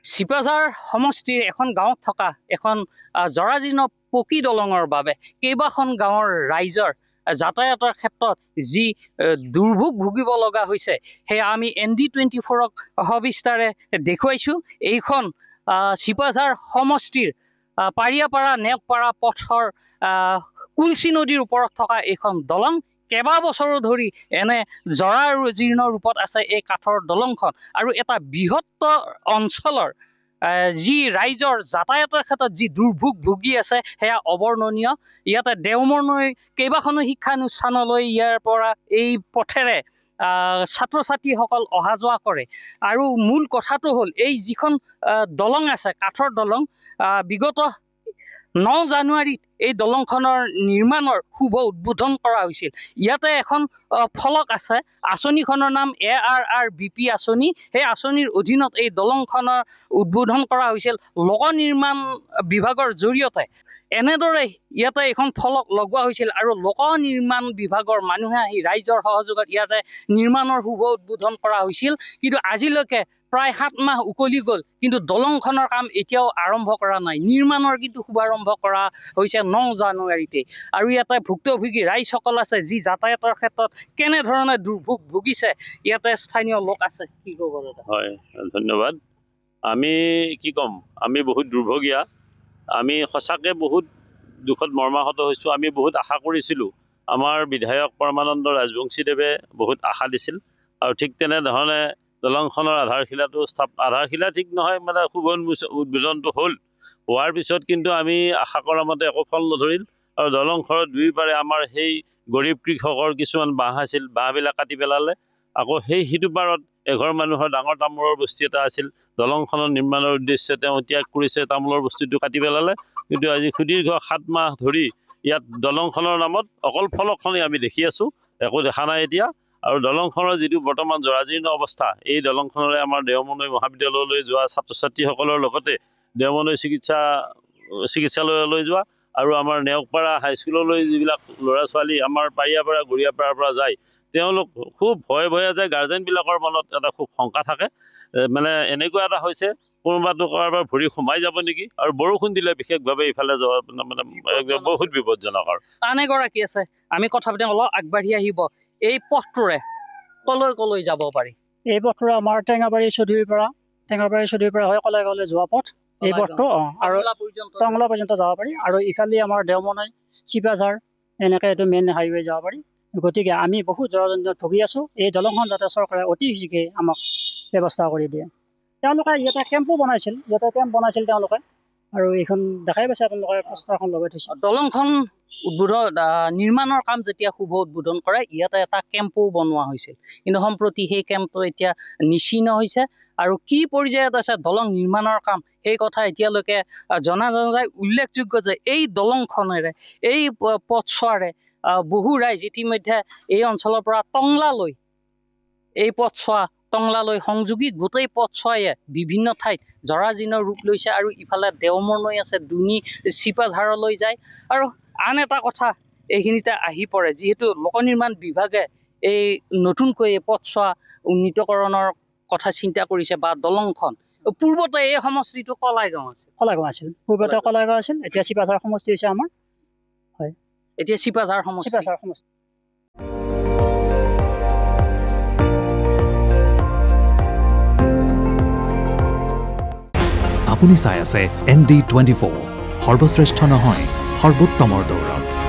চিপাঝাৰ সমষ্টিৰ এখন গাঁৱত থকা এখন জৰাজীৰ্ণ পকী দলঙৰ বাবে কেইবাখন গাঁৱৰ ৰাইজৰ যাতায়াতৰ ক্ষেত্ৰত যি দুৰ্ভোগ ভুগিব লগা হৈছে সেয়া আমি ND24ক সবিস্তাৰে দেখুৱাইছোঁ। এইখন চিপাঝাৰ সমষ্টিৰ পাৰিয়াপাৰা নেওগপাৰা পথৰ কুলচি নদীৰ ওপৰত থকা এইখন দলং। কেইবা বছৰো ধৰি এনে জৰাজীৰ্ণ ৰূপত আছে এই কাঠৰ দলংখন, আৰু এটা বৃহত্তৰ অঞ্চলৰ যি ৰাইজৰ যাতায়াতৰ ক্ষেত্ৰত যি দুৰ্ভোগ ভুগি আছে সেয়া অৱৰ্ণনীয়। ইয়াতে দেওমৰ নৈ কেইবাখনো শিক্ষানুষ্ঠানলৈ ইয়াৰ পৰা এই পথেৰে ছাত্ৰ ছাত্ৰীসকল অহা যোৱা কৰে। আৰু মূল কথাটো হ'ল এই যিখন দলং আছে কাঠৰ দলং, বিগত 9 জানুৱাৰীত এই দলংখনৰ নিৰ্মাণৰ শুভ উদ্বোধন কৰা হৈছিল। ইয়াতে এখন ফলক আছে, আঁচনিখনৰ নাম ARRBP আঁচনি। সেই আঁচনিৰ অধীনত এই দলংখনৰ উদ্বোধন কৰা হৈছিল লোক নিৰ্মাণ বিভাগৰ জৰিয়তে। এনেদৰে ইয়াতে এখন ফলক লগোৱা হৈছিল আৰু লোক নিৰ্মাণ বিভাগৰ মানুহে আহি ৰাইজৰ সহযোগত ইয়াতে নিৰ্মাণৰ শুভ উদ্বোধন কৰা হৈছিল। কিন্তু আজিলৈকে প্ৰায় 7 মাহ উকলি গ'ল, কিন্তু দলংখনৰ কাম এতিয়াও আৰম্ভ কৰা নাই। নিৰ্মাণৰ কিন্তু শুভাৰম্ভ কৰা হৈছে 9 জানুৱাৰীতে। আৰু ইয়াতে ভুক্তভোগী ৰাইজসকল আছে যি যাতায়াতৰ ক্ষেত্ৰত কেনেধৰণে দুৰ্ভোগ ভুগিছে। ইয়াতে স্থানীয় লোক আছে, কি ক'ব দাদা? হয়, ধন্যবাদ। আমি কি ক'ম, আমি বহুত দুৰ্ভগীয়া। আমি সঁচাকৈ বহুত দুখত মৰ্মাহত হৈছোঁ। আমি বহুত আশা কৰিছিলোঁ। আমাৰ বিধায়ক পৰমানন্দ ৰাজবংশীদেৱে বহুত আশা দিছিল, আৰু ঠিক তেনেধৰণে দলংখনৰ আধাৰশিলা ঠিক নহয়, মানে শুভ উদ্বোধনটো হোৱাৰ পিছত কিন্তু আমি আশা কৰা মতে একো ফল নধৰিল। আৰু দলংখনৰ দুয়োপাৰে আমাৰ সেই গৰীব কৃষকৰ কিছুমান বাঁহ আছিল, বাঁহবিলাক কাটি পেলালে। আকৌ সিটো পাৰত এঘৰ মানুহৰ ডাঙৰ তামোলৰ বস্তি এটা আছিল, দলংখনৰ নিৰ্মাণৰ উদ্দেশ্যে তেওঁ ত্যাগ কৰিছে, তামোলৰ বস্তুটো কাটি পেলালে। কিন্তু আজি সুদীৰ্ঘ 7 মাহ ধৰি ইয়াত দলংখনৰ নামত অকল ফলকখনেই আমি দেখি আছোঁ, একো দেখা নাই এতিয়া। আৰু দলংখনৰ যিটো বৰ্তমান জৰাজীৰ্ণ অৱস্থা, এই দলংখনৰে আমাৰ দেওমনৈ মহাবিদ্যালয়লৈ যোৱা ছাত্ৰ ছাত্ৰীসকলৰ লগতে দেওমনৈ চিকিৎসালয়লৈ যোৱা আৰু আমাৰ নেওগপাৰা হাইস্কুললৈ যিবিলাক ল'ৰা ছোৱালী আমাৰ পাৰিয়াপাৰা গৰিয়াপাৰাৰ পৰা যায়, তেওঁলোক খুব ভয়ে যায়। গাৰ্জেনবিলাকৰ মনত এটা খুব শংকা থাকে, মানে এনেকুৱা এটা হৈছে কোনোবাটো কাৰোবাৰ ভৰি সোমাই যাব নেকি। আৰু বৰষুণ দিলে বিশেষভাৱে ইফালে যোৱা মানে বহুত বিপদজনক। আৰু আন এগৰাকী আছে, আমি কথা পাতি অলপ আগবাঢ়ি আহিব। এই পথটোৰে কলৈ যাব পাৰি? এই পথটোৰে আমাৰ টেঙাবাৰী চৌধুৰীৰ পৰা হয় কলাইগাঁৱলৈ যোৱা পথ এই পথটো, আৰু টংলা পৰ্যন্ত যাব পাৰি। আৰু ইফালে আমাৰ দেওমনৈ চিপাঝাৰ এনেকৈ এইটো মেইন হাইৱে যাব পাৰি। গতিকে আমি বহুত জৰাজীৰ্ণত ভুগি আছোঁ। এই দলংখন যাতে চৰকাৰে অতি শীঘ্ৰে আমাক ব্যৱস্থা কৰি দিয়ে। তেওঁলোকে ইয়াতে কেম্প বনাইছিল তেওঁলোকে, আৰু এইখন দেখাই পাইছে আপোনালোকে পোষ্টাৰখন লগাই থৈছে। দলংখন নিৰ্মাণৰ কাম যেতিয়া শুভ উদ্বোধন কৰে, ইয়াতে এটা কেম্পো বনোৱা হৈছিল, কিন্তু সম্প্ৰতি সেই কেম্পটো এতিয়া নিশ্চিহ্ন হৈছে। আৰু কি পৰ্যায়ত আছে দলং নিৰ্মাণৰ কাম সেই কথা এতিয়ালৈকে জনা নাযায়। উল্লেখযোগ্য যে এই দলংখনেৰে, এই পথছোৱাৰে বহু ৰাইজ ইতিমধ্যে এই অঞ্চলৰ পৰা টংলালৈ, এই পথছোৱা টংলালৈ সংযোগী গোটেই পথছোৱায়ে বিভিন্ন ঠাইত জৰাজীৰ্ণ ৰূপ লৈছে। আৰু ইফালে দেওমৰ নৈ আছে, দুনি চিপাঝাৰলৈ যায়। আৰু আন এটা কথা এইখিনিতে আহি পৰে, যিহেতু লোক নিৰ্মাণ বিভাগে এই নতুনকৈ এই পথছোৱা উন্নীতকৰণৰ কথা চিন্তা কৰিছে, বা দলংখন পূৰ্বতে এই সমষ্টিটো কলাইগাঁও আছিল, পূৰ্বতে কলাইগাঁও আছিল, এতিয়া চিপাঝাৰ সমষ্টি হৈছে আমাৰ। হয়, এতিয়া চিপাঝাৰ সমষ্টি। আপুনি চাই আছে ND24, সৰ্বশ্ৰেষ্ঠ নহয় সৰ্বোত্তমৰ দৌৰত।